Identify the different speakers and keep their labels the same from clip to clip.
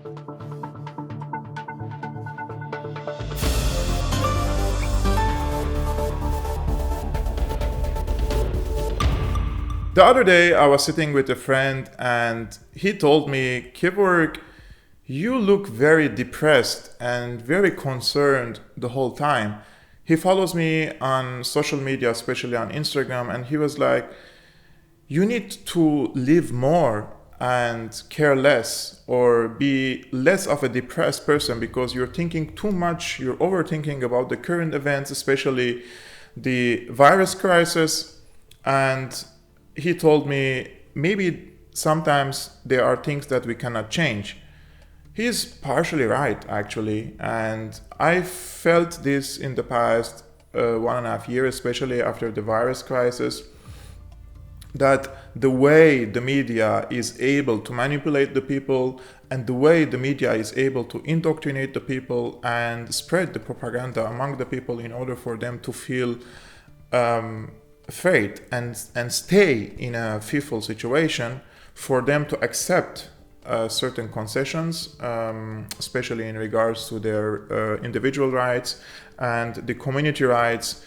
Speaker 1: The other day, I was sitting with a friend and he told me, Kevork, you look very depressed and very concerned the whole time. He follows me on social media, especially on Instagram, and he was like, you need to live more and care less or be less of a depressed person because you're thinking too much, you're overthinking about the current events, especially the virus crisis. And he told me maybe sometimes there are things that we cannot change. He's partially right, actually, and I felt this in the past 1.5 years, especially after the virus crisis, that the way the media is able to manipulate the people and the way the media is able to indoctrinate the people and spread the propaganda among the people in order for them to feel afraid and stay in a fearful situation, for them to accept certain concessions, especially in regards to their individual rights and the community rights.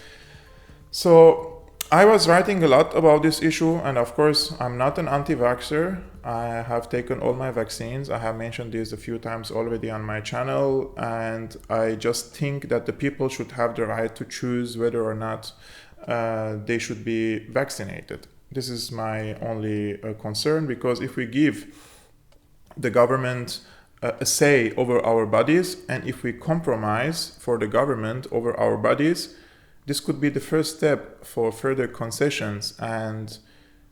Speaker 1: So I was writing a lot about this issue, and of course I'm not an anti-vaxxer. I have taken all my vaccines. I have mentioned this a few times already on my channel, and I just think that the people should have the right to choose whether or not they should be vaccinated. This is my only concern, because if we give the government a say over our bodies, and if we compromise for the government over our bodies, this could be the first step for further concessions. And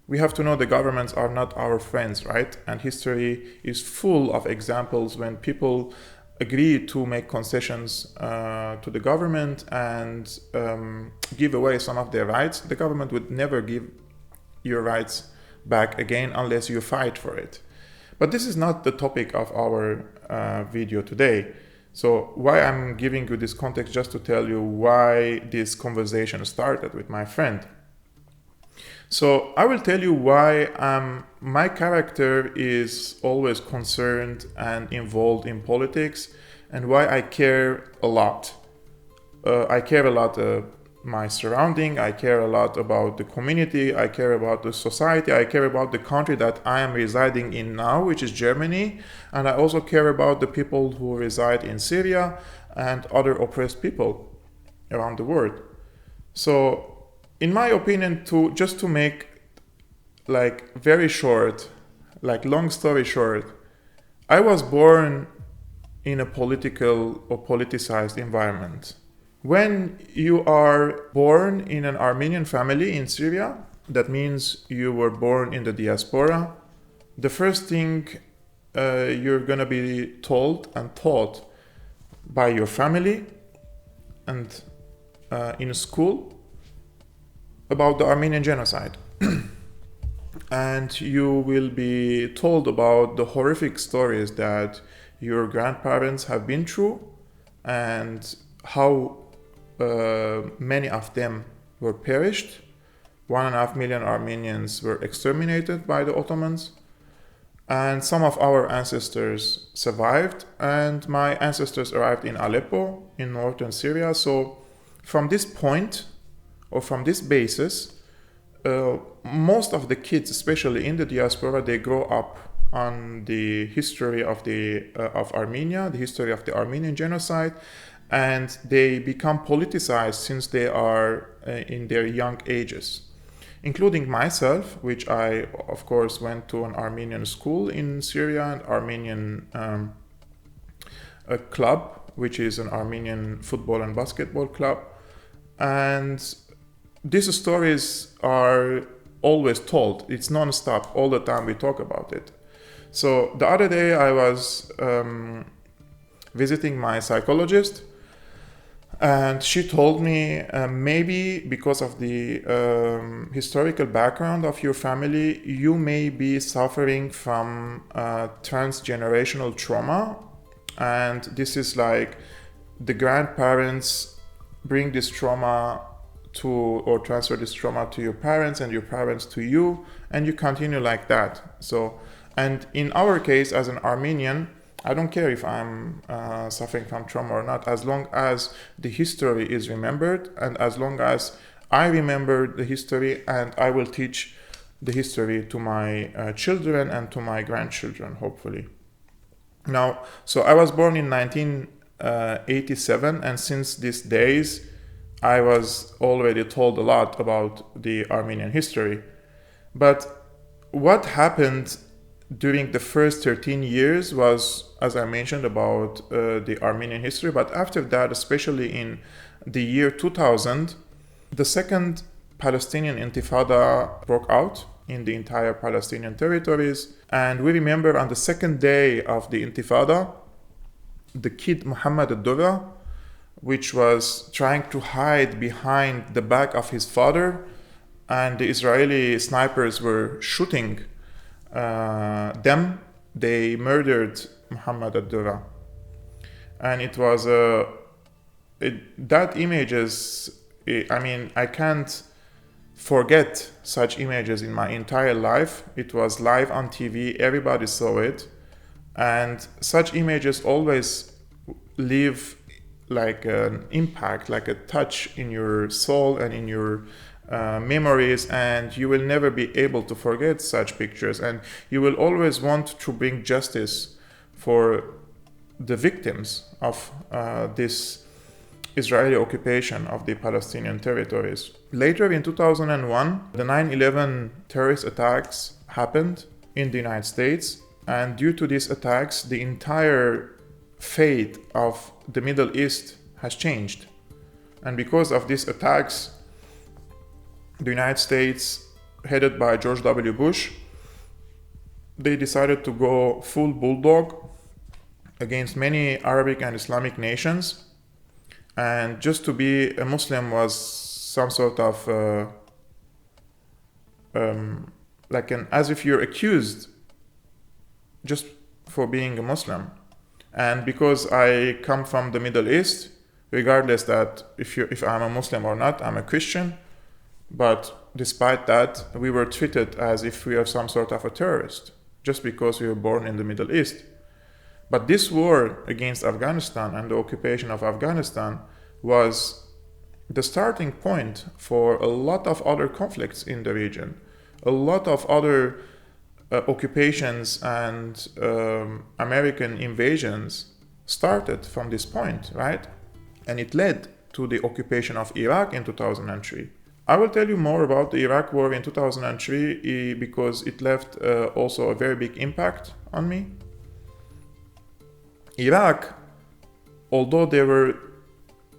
Speaker 1: we have to know the governments are not our friends, right? And history is full of examples when people agree to make concessions to the government and give away some of their rights. The government would never give your rights back again unless you fight for it. But this is not the topic of our video today. So why I'm giving you this context, just to tell you why this conversation started with my friend. So I will tell you why my character is always concerned and involved in politics, and why I care a lot. I care a lot my surrounding, I care a lot about the community, I care about the society, I care about the country that I am residing in now, which is Germany, and I also care about the people who reside in Syria and other oppressed people around the world. So in my opinion, just to make like very short, like long story short, I was born in a political or politicized environment. When you are born in an Armenian family in Syria, that means you were born in the diaspora, the first thing you're gonna be told and taught by your family and in school about the Armenian genocide. And you will be told about the horrific stories that your grandparents have been through and how many of them were perished. 1.5 million Armenians were exterminated by the Ottomans, and some of our ancestors survived, and my ancestors arrived in Aleppo in northern Syria. So from this point, or from this basis, most of the kids, especially in the diaspora, they grow up on the history of Armenia, the history of the Armenian genocide, and they become politicized since they are in their young ages, including myself, which I, of course, went to an Armenian school in Syria, and Armenian a club, which is an Armenian football and basketball club. And these stories are always told. It's non-stop. All the time we talk about it. So the other day I was visiting my psychologist, and she told me maybe because of the historical background of your family, you may be suffering from transgenerational trauma. And this is like the grandparents bring this trauma to, or transfer this trauma to your parents, and your parents to you, and you continue like that. So, and in our case as an Armenian, I don't care if I'm suffering from trauma or not, as long as the history is remembered and as long as I remember the history, and I will teach the history to my children and to my grandchildren, hopefully. Now, so I was born in 1987, and since these days, I was already told a lot about the Armenian history. But what happened during the first 13 years was, as I mentioned, about the Armenian history. But after that, especially in the year 2000, the second Palestinian intifada broke out in the entire Palestinian territories. And we remember on the second day of the intifada, the kid Muhammad al-Dura, which was trying to hide behind the back of his father, and the Israeli snipers were shooting them. They murdered Muhammad al-Dura. And it was that images, I mean, I can't forget such images in my entire life. It was live on TV, everybody saw it, and such images always leave like an impact, like a touch in your soul and in your memories, and you will never be able to forget such pictures, and you will always want to bring justice for the victims of this Israeli occupation of the Palestinian territories. Later in 2001, the 9/11 terrorist attacks happened in the United States, and due to these attacks, the entire fate of the Middle East has changed. And because of these attacks, the United States, headed by George W. Bush, they decided to go full bulldog against many Arabic and Islamic nations. And just to be a Muslim was some sort of like as if you're accused just for being a Muslim. And because I come from the Middle East, regardless that if I'm a Muslim or not, I'm a Christian. But despite that, we were treated as if we are some sort of a terrorist, just because we were born in the Middle East. But this war against Afghanistan and the occupation of Afghanistan was the starting point for a lot of other conflicts in the region, a lot of other occupations and American invasions started from this point, right? And it led to the occupation of Iraq in 2003. I will tell you more about the Iraq war in 2003 because it left also a very big impact on me. Iraq, although there were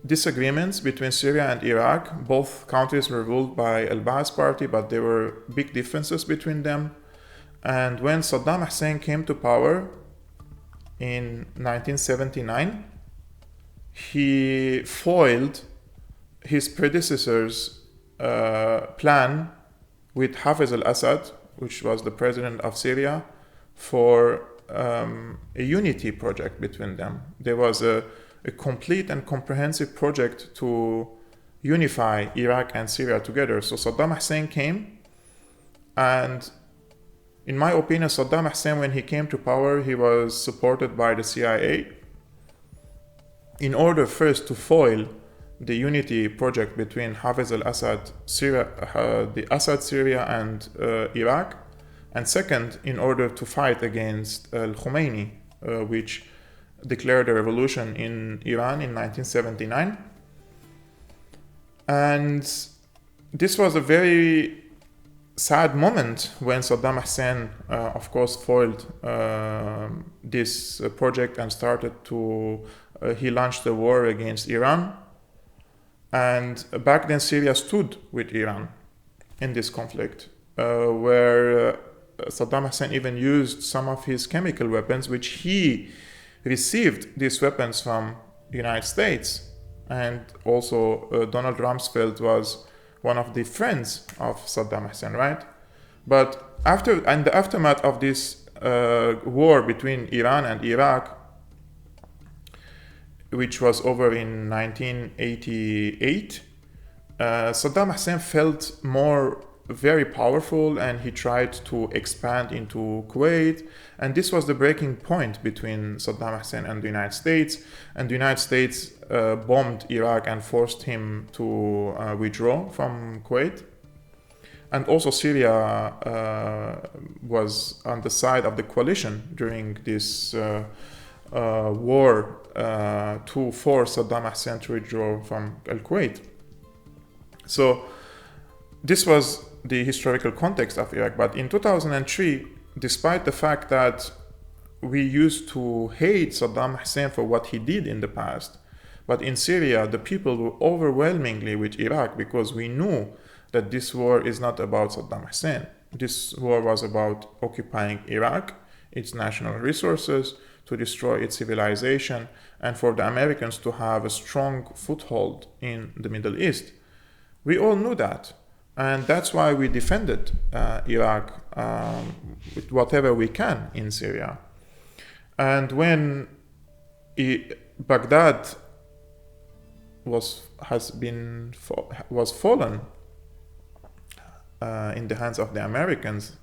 Speaker 1: disagreements between Syria and Iraq, both countries were ruled by Al-Ba'ath Party, but there were big differences between them. And when Saddam Hussein came to power in 1979, he foiled his predecessor's plan with Hafez al-Assad, which was the president of Syria, for a unity project between them. There was a complete and comprehensive project to unify Iraq and Syria together. So Saddam Hussein came, and in my opinion, Saddam Hussein, when he came to power, he was supported by the CIA in order first to foil the unity project between Hafez al-Assad, the Assad Syria and Iraq, and second, in order to fight against al-Khomeini, which declared a revolution in Iran in 1979. And this was a very sad moment when Saddam Hussein, of course, foiled this project and started to, he launched a war against Iran. And back then Syria stood with Iran in this conflict, where Saddam Hussein even used some of his chemical weapons, which he received these weapons from the United States. And also Donald Rumsfeld was one of the friends of Saddam Hussein, right? But in the aftermath of this war between Iran and Iraq, which was over in 1988, Saddam Hussein felt more very powerful, and he tried to expand into Kuwait. And this was the breaking point between Saddam Hussein and the United States. And the United States bombed Iraq and forced him to withdraw from Kuwait. And also Syria was on the side of the coalition during this war to force Saddam Hussein to withdraw from Kuwait. So this was the historical context of Iraq. But in 2003, despite the fact that we used to hate Saddam Hussein for what he did in the past, but in Syria, the people were overwhelmingly with Iraq, because we knew that this war is not about Saddam Hussein. This war was about occupying Iraq, its national resources, to destroy its civilization, and for the Americans to have a strong foothold in the Middle East. We all knew that. And that's why we defended Iraq with whatever we can in Syria. And when Baghdad was fallen in the hands of the Americans,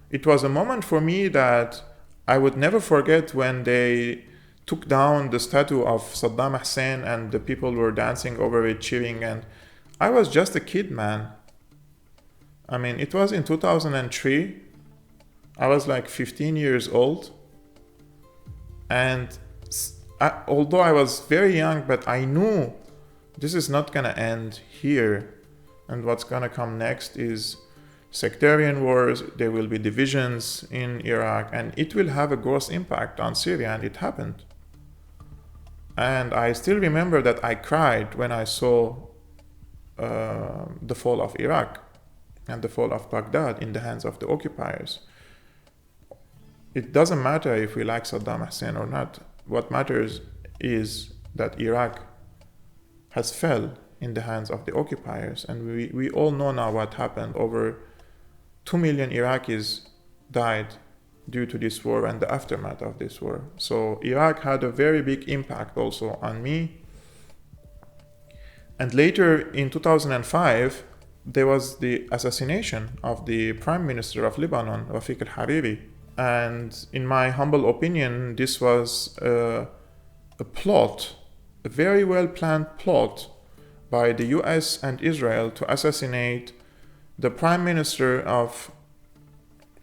Speaker 1: it was a moment for me that I would never forget, when they took down the statue of Saddam Hussein and the people were dancing over it, cheering, and I was just a kid, man. I mean, it was in 2003. I was like 15 years old. And although I was very young, but I knew this is not going to end here. And what's going to come next is sectarian wars. There will be divisions in Iraq, and it will have a gross impact on Syria, and it happened. And I still remember that I cried when I saw the fall of Iraq and the fall of Baghdad in the hands of the occupiers. It doesn't matter if we like Saddam Hussein or not. What matters is that Iraq has fell in the hands of the occupiers. And we all know now what happened. Over 2 million Iraqis died due to this war and the aftermath of this war. So Iraq had a very big impact also on me. And later in 2005, there was the assassination of the Prime Minister of Lebanon, Rafik al-Hariri. And in my humble opinion, this was a plot, a very well-planned plot by the US and Israel to assassinate the Prime Minister of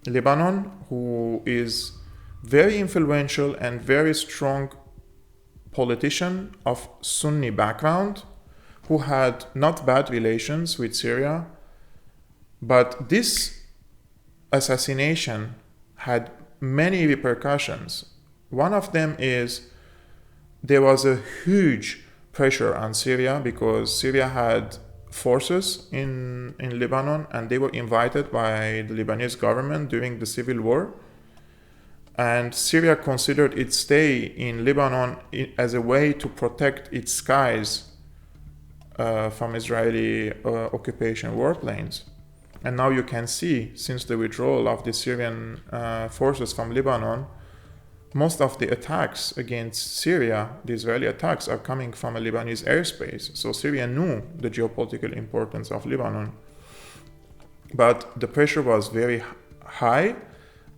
Speaker 1: Lebanon, who is very influential and very strong politician of Sunni background, who had not bad relations with Syria. But this assassination had many repercussions. One of them is there was a huge pressure on Syria, because Syria had forces in Lebanon, and they were invited by the Lebanese government during the civil war. And Syria considered its stay in Lebanon as a way to protect its skies from Israeli occupation warplanes. And now you can see, since the withdrawal of the Syrian forces from Lebanon, most of the attacks against Syria, the Israeli attacks, are coming from a Lebanese airspace. So Syria knew the geopolitical importance of Lebanon. But the pressure was very high,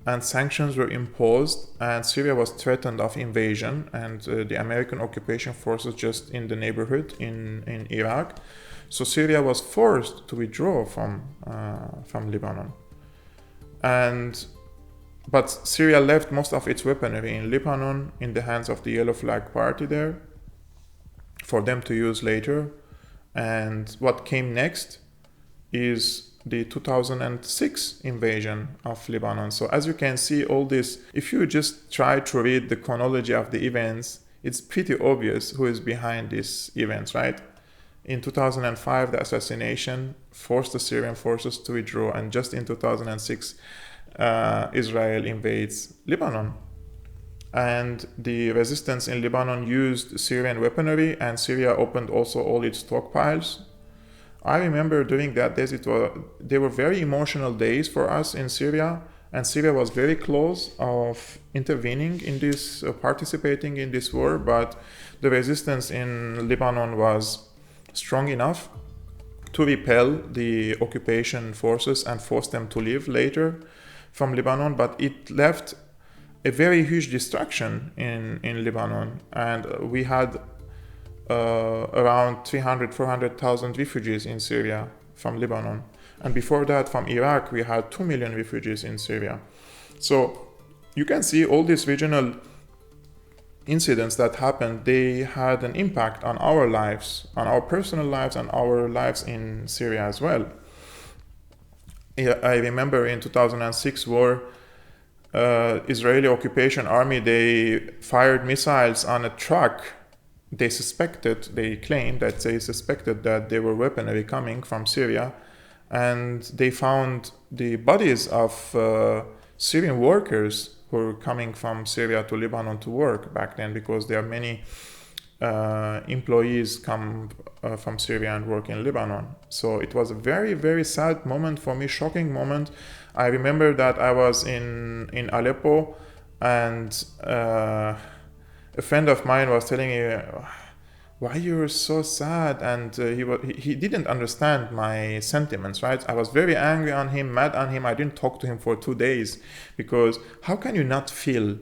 Speaker 1: and sanctions were imposed, and Syria was threatened of invasion, and the American occupation forces just in the neighborhood in Iraq. So Syria was forced to withdraw from Lebanon. But Syria left most of its weaponry in Lebanon in the hands of the Yellow Flag Party there for them to use later. And what came next is the 2006 invasion of Lebanon. So as you can see, all this, if you just try to read the chronology of the events, it's pretty obvious who is behind these events, right? In 2005, the assassination forced the Syrian forces to withdraw, and just in 2006, Israel invades Lebanon. And the resistance in Lebanon used Syrian weaponry, and Syria opened also all its stockpiles. I remember during that days, they were very emotional days for us in Syria, and Syria was very close of intervening in this, participating in this war, but the resistance in Lebanon was strong enough to repel the occupation forces and force them to leave later from Lebanon, but it left a very huge destruction in Lebanon, and we had around 400,000 refugees in Syria from Lebanon. And before that, from Iraq, we had 2 million refugees in Syria. So you can see all these regional incidents that happened, they had an impact on our lives, on our personal lives and our lives in Syria as well. I remember in 2006 war, Israeli occupation army, they fired missiles on a truck. They claimed that they suspected that they were weaponry coming from Syria, and they found the bodies of Syrian workers who were coming from Syria to Lebanon to work back then, because there are many employees come from Syria and work in Lebanon. So it was a very, very sad moment for me, shocking moment. I remember that I was in Aleppo, and a friend of mine was telling me, why you're so sad, and he didn't understand my sentiments, right? I was very angry on him, mad on him. I didn't talk to him for 2 days, because how can you not feel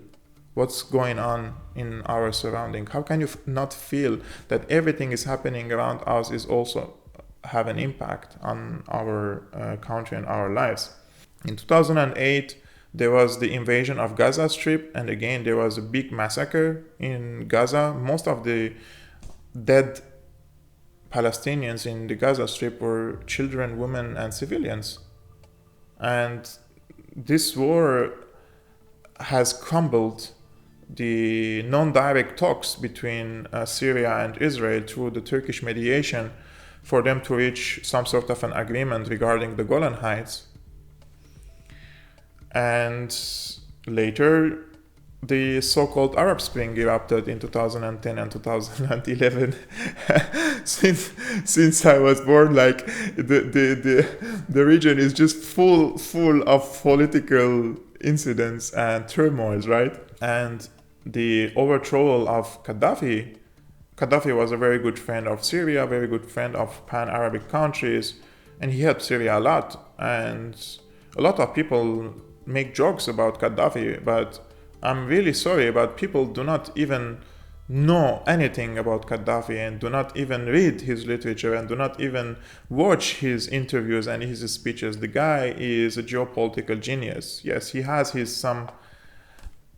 Speaker 1: what's going on in our surrounding? How can you not feel that everything is happening around us is also have an impact on our country and our lives? In 2008, there was the invasion of Gaza Strip, and again there was a big massacre in Gaza. Most of the dead Palestinians in the Gaza Strip were children, women, and civilians. And this war has crumbled the non-direct talks between Syria and Israel through the Turkish mediation for them to reach some sort of an agreement regarding the Golan Heights. And later, the so-called Arab Spring erupted in 2010 and 2011. since I was born, like the region is just full of political incidents and turmoils, right? And the overthrow of Gaddafi was a very good friend of Syria, very good friend of pan-Arabic countries, and he helped Syria a lot. And a lot of people make jokes about Gaddafi, but I'm really sorry, but people do not even know anything about Gaddafi and do not even read his literature and do not even watch his interviews and his speeches. The guy is a geopolitical genius. Yes, he has some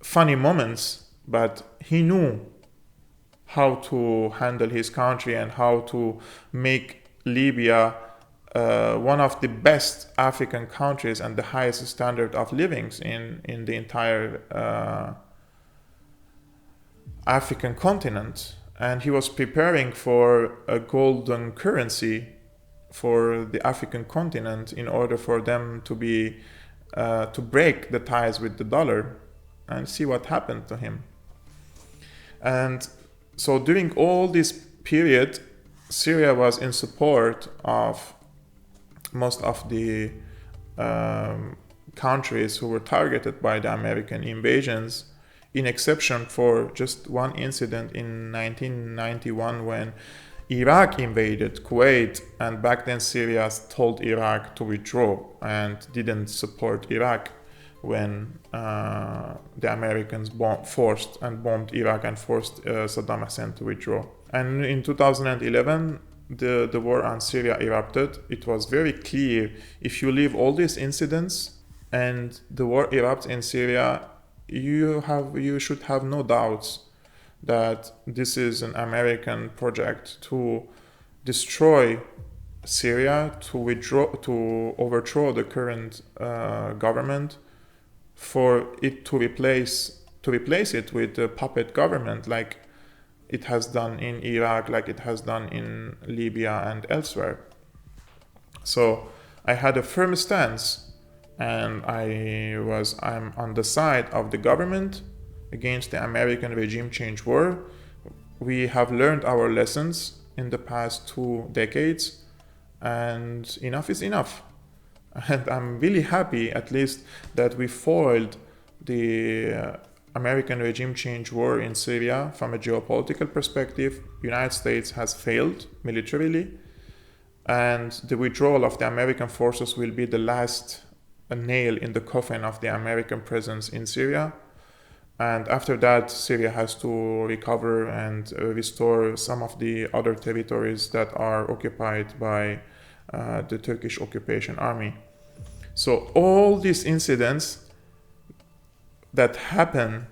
Speaker 1: funny moments, but he knew how to handle his country and how to make Libya one of the best African countries and the highest standard of living in the entire African continent. And he was preparing for a golden currency for the African continent in order for them to be to break the ties with the dollar, and see what happened to him. And so during all this period, Syria was in support of most of the countries who were targeted by the American invasions, in exception for just one incident in 1991 when Iraq invaded Kuwait, and back then Syria told Iraq to withdraw and didn't support Iraq when the Americans forced and bombed Iraq and forced Saddam Hussein to withdraw. And in 2011, the war on Syria erupted. It was very clear, if you leave all these incidents and the war erupts in Syria, you should have no doubts that this is an American project to destroy Syria, to overthrow the current government, for it to replace it with a puppet government like it has done in Iraq, like it has done in Libya and elsewhere. So I had a firm stance, and I'm on the side of the government against the American regime change war. We have learned our lessons in the past 2 decades, and enough is enough. And I'm really happy, at least, that we foiled the American regime change war in Syria from a geopolitical perspective. The United States has failed militarily, and the withdrawal of the American forces will be the last nail in the coffin of the American presence in Syria. And after that, Syria has to recover and restore some of the other territories that are occupied by the Turkish occupation army. So all these incidents that happen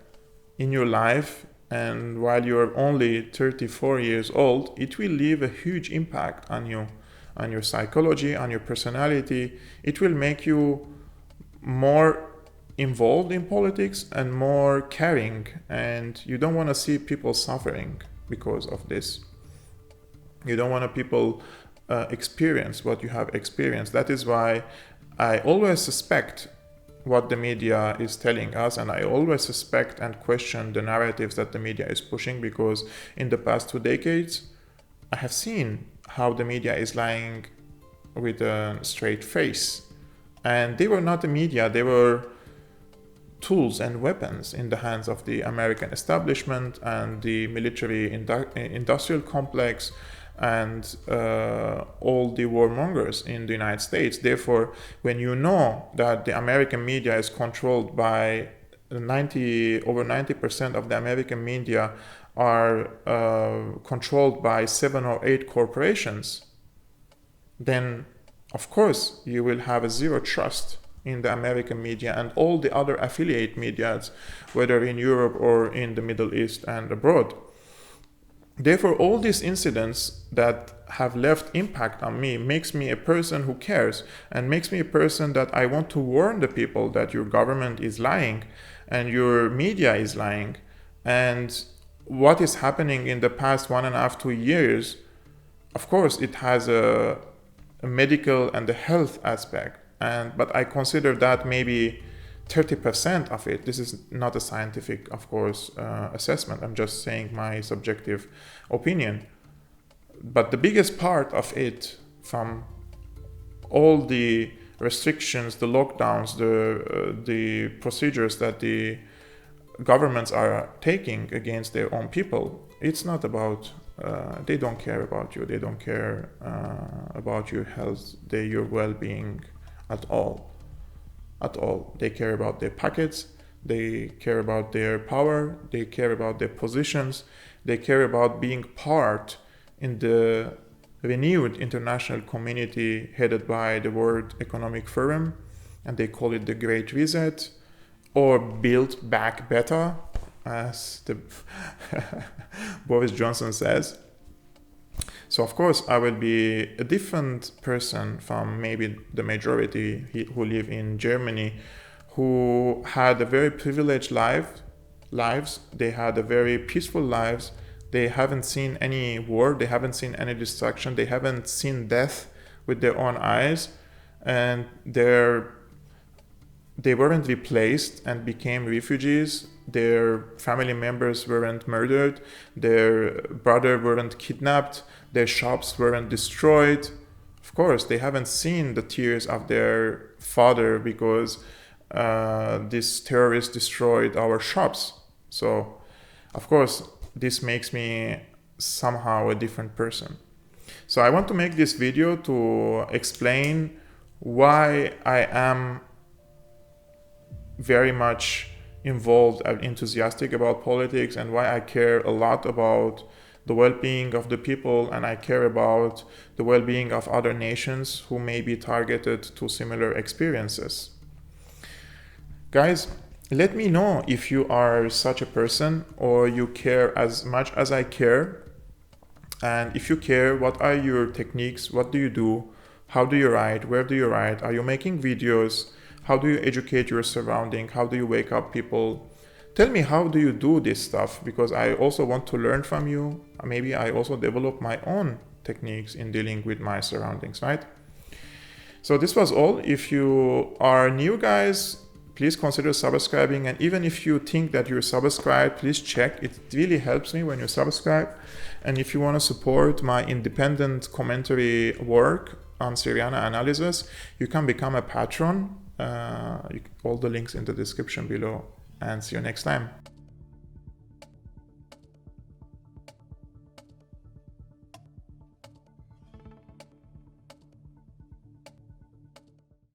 Speaker 1: in your life, and while you're only 34 years old, it will leave a huge impact on you, on your psychology, on your personality. It will make you more involved in politics and more caring, and you don't want to see people suffering because of this. You don't want people experience what you have experienced. That is why I always suspect what the media is telling us, and I always suspect and question the narratives that the media is pushing, because in the past 2 decades I have seen how the media is lying with a straight face. And they were not the media, they were tools and weapons in the hands of the American establishment and the military industrial complex and all the warmongers in the United States. Therefore, when you know that the American media is controlled by over 90% of the American media are controlled by 7 or 8 corporations, then of course you will have a zero trust in the American media and all the other affiliate medias, whether in Europe or in the Middle East and abroad. Therefore, all these incidents that have left impact on me makes me a person who cares, and makes me a person that I want to warn the people that your government is lying and your media is lying. And what is happening in the past 1.5 to 2 years, of course, it has a medical and a health aspect, but I consider that maybe 30% of it. This is not a scientific, of course, assessment. I'm just saying my subjective opinion. But the biggest part of it, from all the restrictions, the lockdowns, the procedures that the governments are taking against their own people, it's not about, they don't care about you. They don't care about your health, your well-being at all. At all. They care about their pockets, they care about their power, they care about their positions, they care about being part in the renewed international community headed by the World Economic Forum, and they call it the Great Reset, or Build Back Better, as the Boris Johnson says. So of course I will be a different person from maybe the majority who live in Germany, who had a very privileged lives. They had a very peaceful lives. They haven't seen any war. They haven't seen any destruction. They haven't seen death with their own eyes, and they weren't replaced and became refugees. Their family members weren't murdered. Their brother weren't kidnapped. Their shops weren't destroyed. Of course, they haven't seen the tears of their father because this terrorist destroyed our shops. So, of course, this makes me somehow a different person. So I want to make this video to explain why I am very much involved and enthusiastic about politics, and why I care a lot about the well-being of the people, and I care about the well-being of other nations who may be targeted to similar experiences. Guys, let me know if you are such a person, or you care as much as I care. And if you care, what are your techniques? What do you do? How do you write? Where do you write? Are you making videos? How do you educate your surrounding? How do you wake up people? Tell me, how do you do this stuff? Because I also want to learn from you. Maybe I also develop my own techniques in dealing with my surroundings, right? So this was all. If you are new, guys, please consider subscribing. And even if you think that you're subscribed, please check. It really helps me when you subscribe. And if you want to support my independent commentary work on Syriana analysis, you can become a patron. All the links in the description below. And see you next time.